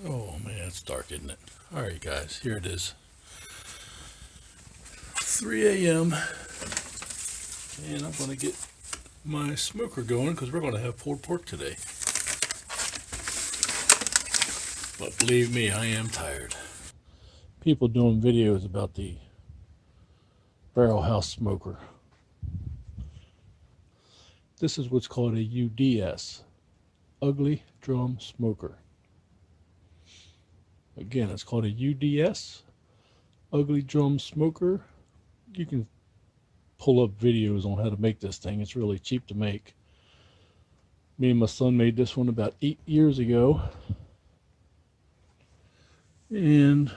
Oh man, it's dark, isn't it? All right, guys, here it is. 3 a.m. and I'm going to get my smoker going because we're going to have pulled pork today. But believe me, I am tired. People doing videos about the barrel house smoker. This is what's called a UDS, ugly drum smoker. Again, it's called a UDS, ugly drum smoker. You can pull up videos on how to make this thing. It's really cheap to make. Me and my son made this one about 8 years ago. And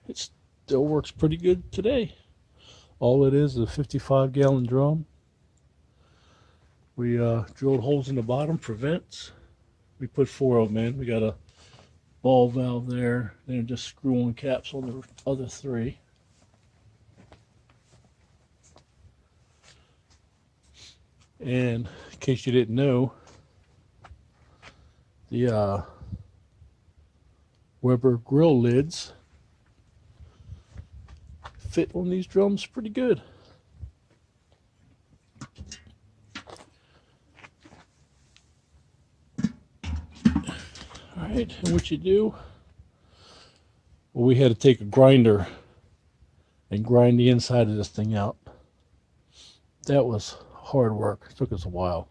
it still works pretty good today. All it is a 55-gallon drum. We drilled holes in the bottom for vents. We put 4 of them in. We got a ball valve there, then just screw-on caps on the other 3. And in case you didn't know, the Weber grill lids fit on these drums pretty good. Alright, and what you do, well, we had to take a grinder and grind the inside of this thing out. That was hard work. It took us a while.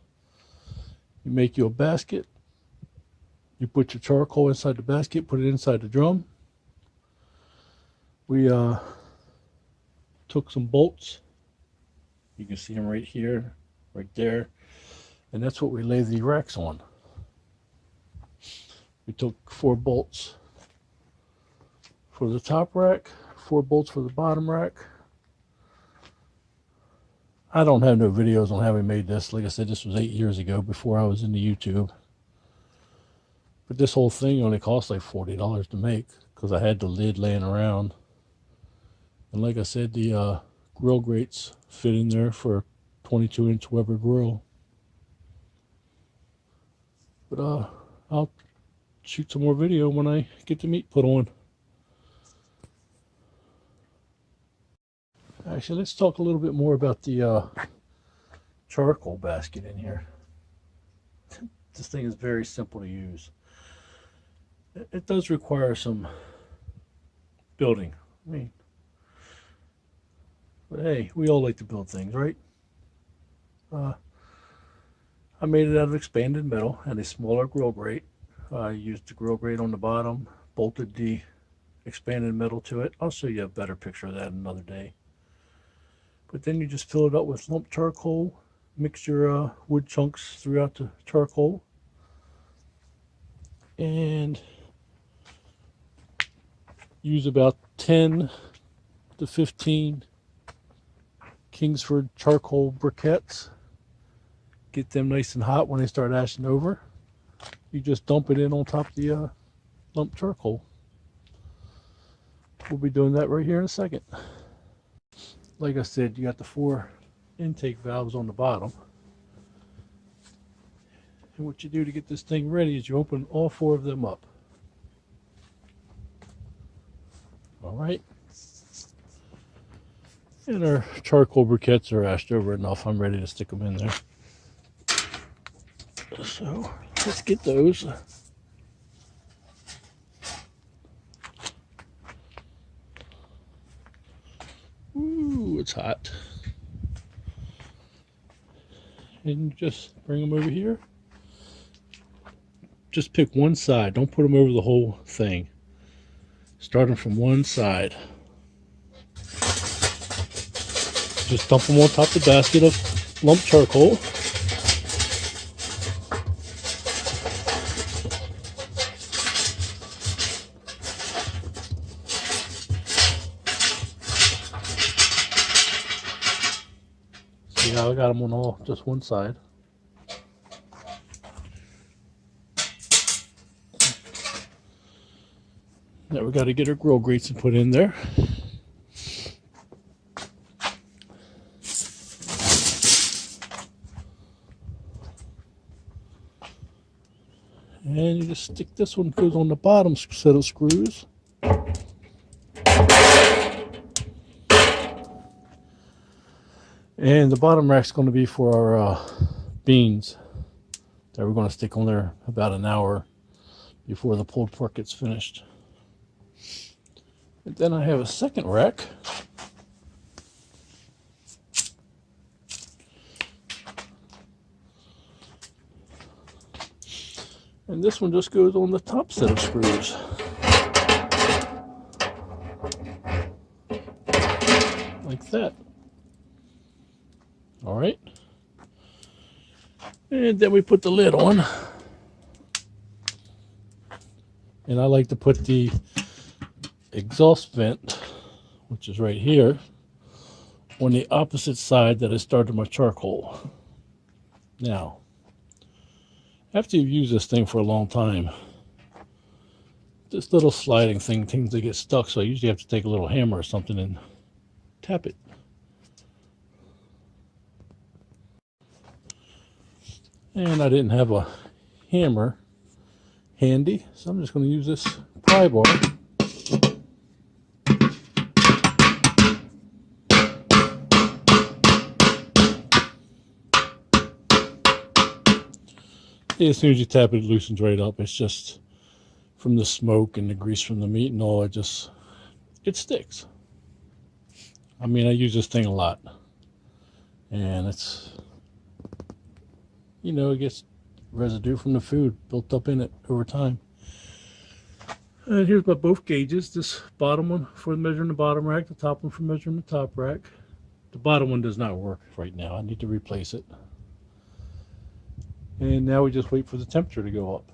You make you a basket. You put your charcoal inside the basket, put it inside the drum. We took some bolts. You can see them right here, right there. And that's what we lay the racks on. We took 4 bolts for the top rack, 4 bolts for the bottom rack. I don't have no videos on how we made this. Like I said, this was 8 years ago before I was into YouTube. But this whole thing only cost like $40 to make because I had the lid laying around. And like I said, the grill grates fit in there for a 22-inch Weber grill. But I'll shoot some more video when I get the meat put on. Actually, let's talk a little bit more about the charcoal basket in here. This thing is very simple to use. It does require some building. But hey, we all like to build things, right? I made it out of expanded metal and a smaller grill grate. I used the grill grate on the bottom, bolted the expanded metal to it. I'll show you a better picture of that another day. But then you just fill it up with lump charcoal, mix your wood chunks throughout the charcoal, and use about 10 to 15 Kingsford charcoal briquettes. Get them nice and hot when they start ashing over. You just dump it in on top of the lump charcoal. We'll be doing that right here in a second. Like I said, you got the 4 intake valves on the bottom. And what you do to get this thing ready is you open all 4 of them up. Alright. And our charcoal briquettes are ashed over enough. I'm ready to stick them in there. So let's get those. Ooh, it's hot. And just bring them over here. Just pick one side. Don't put them over the whole thing. Starting from one side. Just dump them on top of the basket of lump charcoal. See how I got them on all just one side. Now we got to get our grill grates and put in there. And you just stick this one, goes on the bottom set of screws. And the bottom rack's going to be for our beans that we're going to stick on there about an hour before the pulled pork gets finished. And then I have a second rack. And this one just goes on the top set of screws. Like that. All right. And then we put the lid on. And I like to put the exhaust vent, which is right here, on the opposite side that I started my charcoal. Now, after you've used this thing for a long time, this little sliding thing tends to get stuck, so I usually have to take a little hammer or something and tap it. And I didn't have a hammer handy, so I'm just going to use this pry bar. As soon as you tap it, it loosens right up. It's just from the smoke and the grease from the meat and all, it sticks. I mean, I use this thing a lot. And it's, you know, it gets residue from the food built up in it over time. And here's my both gauges. This bottom one for measuring the bottom rack, the top one for measuring the top rack. The bottom one does not work right now. I need to replace it. And now we just wait for the temperature to go up.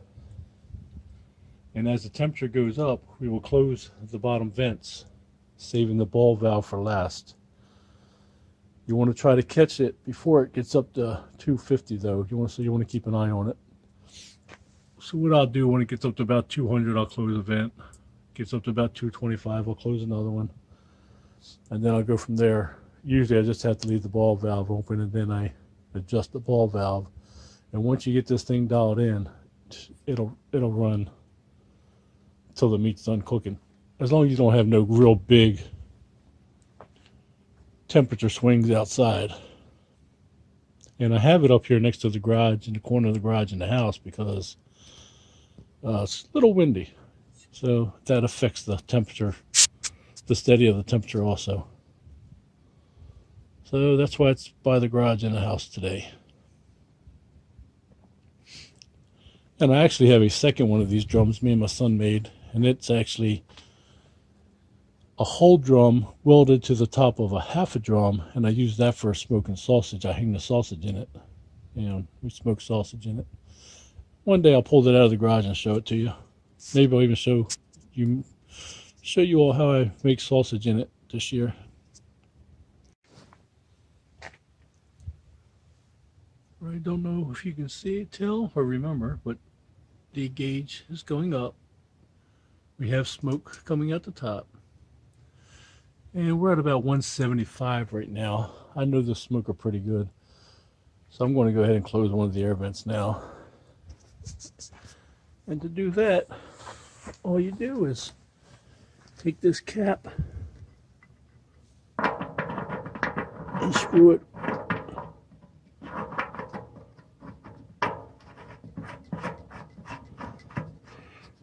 And as the temperature goes up, we will close the bottom vents, saving the ball valve for last. You want to try to catch it before it gets up to 250 though. You want to keep an eye on it. So what I'll do when it gets up to about 200, I'll close a vent. Gets up to about 225, I'll close another one. And then I'll go from there. Usually I just have to leave the ball valve open and then I adjust the ball valve. And once you get this thing dialed in, it'll run until the meat's done cooking. As long as you don't have no real big temperature swings outside. And I have it up here next to the garage, in the corner of the garage in the house, because it's a little windy. So that affects the temperature, the steady of the temperature also. So that's why it's by the garage in the house today. And I actually have a second one of these drums me and my son made, and it's actually a whole drum welded to the top of a half a drum, and I use that for smoking sausage. I hang the sausage in it, and we smoke sausage in it. One day I'll pull it out of the garage and show it to you. Maybe I'll even show you all how I make sausage in it this year. I don't know if you can see, tell, or remember, but the gauge is going up. We have smoke coming out the top. And we're at about 175 right now. I know the smoke are pretty good. So I'm going to go ahead and close one of the air vents now. And to do that, all you do is take this cap and screw it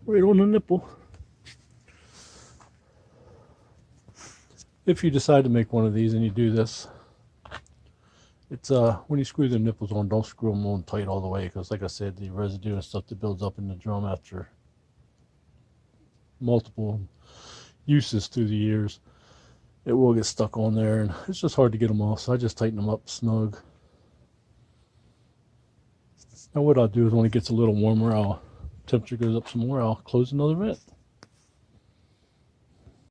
right on the nipple. If you decide to make one of these and you do this, it's when you screw the nipples on, don't screw them on tight all the way, because like I said, the residue and stuff that builds up in the drum after multiple uses through the years, it will get stuck on there, and it's just hard to get them off, so I just tighten them up snug. Now what I'll do is when it gets a little warmer, temperature goes up some more, I'll close another vent.